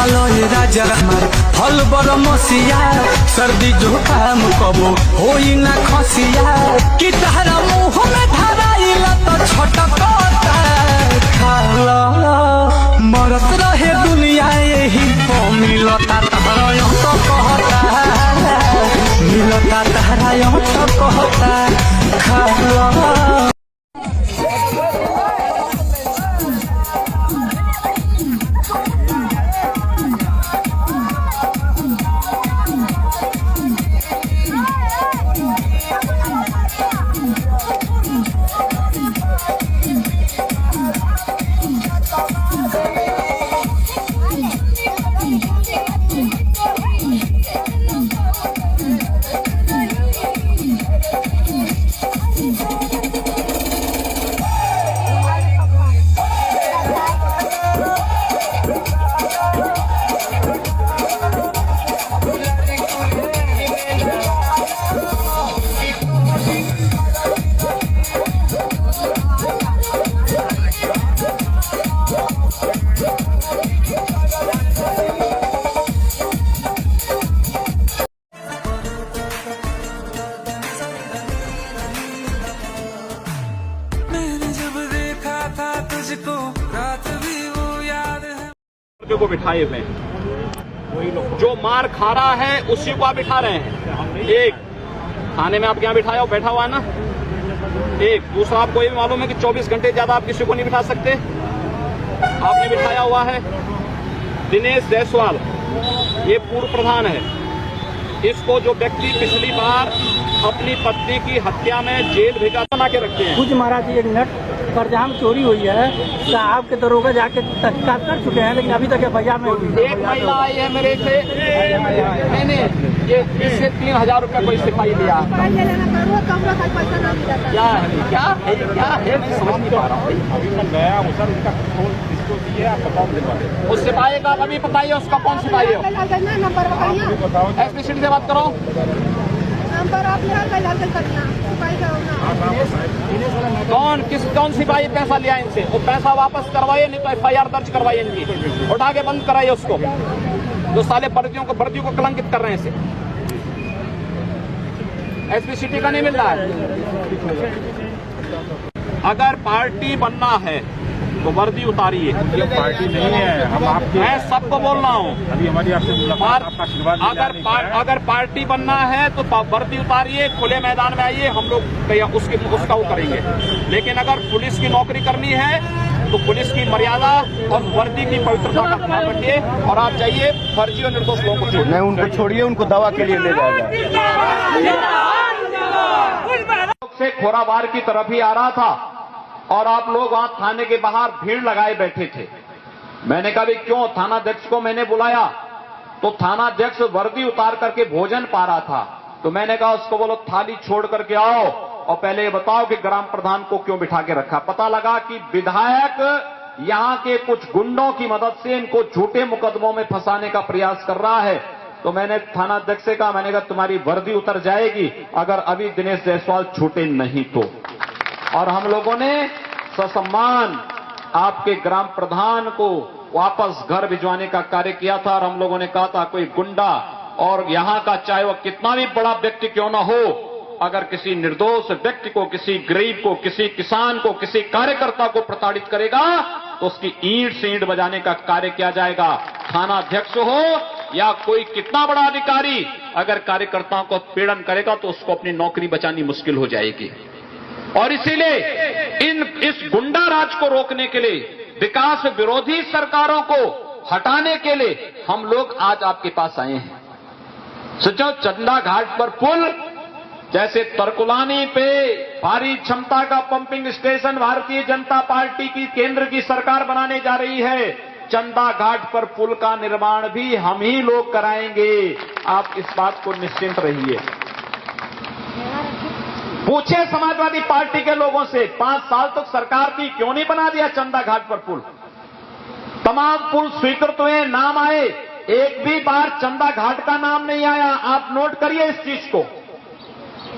लो ये राजा हमार हल बर मसिया सर्दी जुकाम कबो होई ना खसिया कि तहरा मुंह में धराइला तो छटकता खाला मरत रहे दुनिया यही तो मिलता तहरा यो तो कहता मिलता तहरा यो तो कहता खाला। को बिठाए हुए हैं, जो मार खा रहा है उसी को आप बिठा रहे हैं। एक थाने में आपके यहाँ बिठाया हो बैठा हुआ है ना, एक दूसरा आपको ये भी मालूम है कि 24 घंटे ज्यादा आप किसी को नहीं बिठा सकते। आपने बिठाया हुआ है दिनेश जायसवाल, ये पूर्व प्रधान है। इसको जो व्यक्ति पिछली बार अपनी पत्नी की हत्या में जेल भेजा बना के रखते हैं। कुछ महाराज एक मिनट करजाम चोरी हुई है, साहब के दरोगा जाके तहकीकात कर चुके हैं, लेकिन अभी तक एफआईआर में एक महिला आई है मेरे से, मैंने ये इससे 3000 रुपया कोई सिपाही लिया। क्या है क्या है क्या है मैं समझ नहीं पा रहा हूँ। उस सिपाही का अभी बताइए, उसका कौन सिपाही है? एसपी से बात करो। कौन सिपाही पैसा लिया इनसे? वो पैसा वापस करवाइए, नहीं तो एफआईआर दर्ज करवाइए इनकी, उठा के बंद कराइए उसको, जो साले वर्दियों को कलंकित कर रहे हैं। इसे एसपी सिटी का नहीं मिल रहा है। अगर पार्टी बनना है तो वर्दी उतारिए। ये पार्टी नहीं है, हम आपके, मैं सबको बोल रहा हूँ। अभी हमारी आपसे मुलाकात, आपका आशीर्वाद अगर पार्टी बनना है तो वर्दी उतारिए, खुले मैदान में आइए, हम लोग उसका वो करेंगे। लेकिन अगर पुलिस की नौकरी करनी है तो पुलिस की मर्यादा और वर्दी की पवित्रता का ध्यान रखिए और आप जाइए फर्जी और निर्दोष लोगों को छोड़िए। नहीं, उनको छोड़िए, उनको दवा के लिए ले जाएगा। से खोराबार की तरफ ही आ रहा था और आप लोग वहां थाने के बाहर भीड़ लगाए बैठे थे। मैंने कहा भी क्यों? थानाध्यक्ष को मैंने बुलाया तो थानाध्यक्ष वर्दी उतार करके भोजन पा रहा था, तो मैंने कहा उसको बोलो थाली छोड़ करके आओ और पहले ये बताओ कि ग्राम प्रधान को क्यों बिठा के रखा। पता लगा कि विधायक यहां के कुछ गुंडों की मदद से इनको झूठे मुकदमों में फंसाने का प्रयास कर रहा है। तो मैंने थानाध्यक्ष से कहा, मैंने कहा तुम्हारी वर्दी उतर जाएगी अगर अभी दिनेश जायसवाल छूटे नहीं तो। और हम लोगों ने ससम्मान आपके ग्राम प्रधान को वापस घर भिजवाने का कार्य किया था। और हम लोगों ने कहा था कोई गुंडा और यहां का चाहे वह कितना भी बड़ा व्यक्ति क्यों ना हो, अगर किसी निर्दोष व्यक्ति को, किसी गरीब को, किसी किसान को, किसी कार्यकर्ता को प्रताड़ित करेगा तो उसकी ईंट से ईंट बजाने का कार्य किया जाएगा। थानाध्यक्ष हो या कोई कितना बड़ा अधिकारी, अगर कार्यकर्ताओं को पीड़न करेगा तो उसको अपनी नौकरी बचानी मुश्किल हो जाएगी। और इसीलिए इस गुंडा राज को रोकने के लिए, विकास विरोधी सरकारों को हटाने के लिए हम लोग आज आपके पास आए हैं। सोचो, चंदा घाट पर पुल, जैसे तरकुलानी पे भारी क्षमता का pumping station Bharatiya Janata party की केंद्र की सरकार बनाने जा रही है, चंदा घाट पर पुल का निर्माण भी हम ही लोग कराएंगे। आप इस बात को निश्चिंत रहिए। पूछे समाजवादी पार्टी के लोगों से, 5 साल तक सरकार थी, क्यों नहीं बना दिया चंदा घाट पर पुल? तमाम पुल स्वीकृत हुए, नाम आए, एक भी बार चंदा घाट का नाम नहीं आया। आप नोट करिए इस चीज को।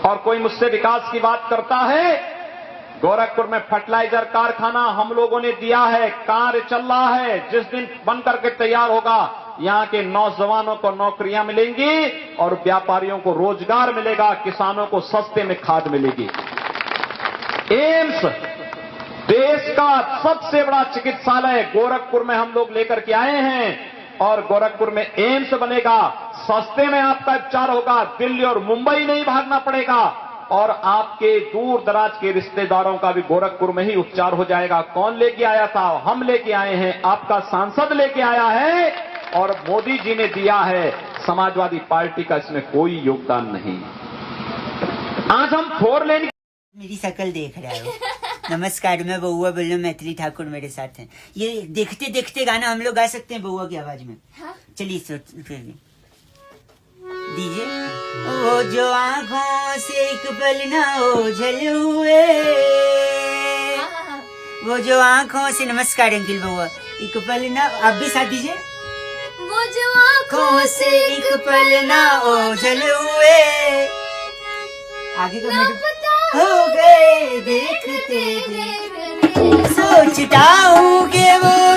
और कोई मुझसे विकास की बात करता है, गोरखपुर में फर्टिलाइजर कारखाना हम लोगों ने दिया है, कार्य चल रहा है, जिस दिन बन करके तैयार होगा यहाँ के नौजवानों को नौकरियां मिलेंगी और व्यापारियों को रोजगार मिलेगा, किसानों को सस्ते में खाद मिलेगी। एम्स देश का सबसे बड़ा चिकित्सालय गोरखपुर में हम लोग लेकर के आए हैं और गोरखपुर में एम्स बनेगा। सस्ते में आपका उपचार होगा, दिल्ली और मुंबई नहीं भागना पड़ेगा और आपके दूर दराज के रिश्तेदारों का भी गोरखपुर में ही उपचार हो जाएगा। कौन लेके आया था? हम लेके आए हैं, आपका सांसद लेके आया है और मोदी जी ने दिया है। समाजवादी पार्टी का इसमें कोई योगदान नहीं। आज हम 4 लेन मेरी शक्ल देख रहे हो। नमस्कार, मैं बउआ बोल रहा हूँ, मैथिली ठाकुर मेरे साथ हैं। ये देखते देखते गाना हम लोग गा सकते हैं बउआ की आवाज में? चलिए दीजिए। वो जो आंखों से एक पल ना ओझल हुए, वो जो आंखों से, नमस्कार अंकिल बउआ, एक पल ना, आप भी साथ दीजिए। वो जो आंखों से एक पल ना ओझल हुए, आगे का हो गए देखते देखते, सोचता हूँ कि वो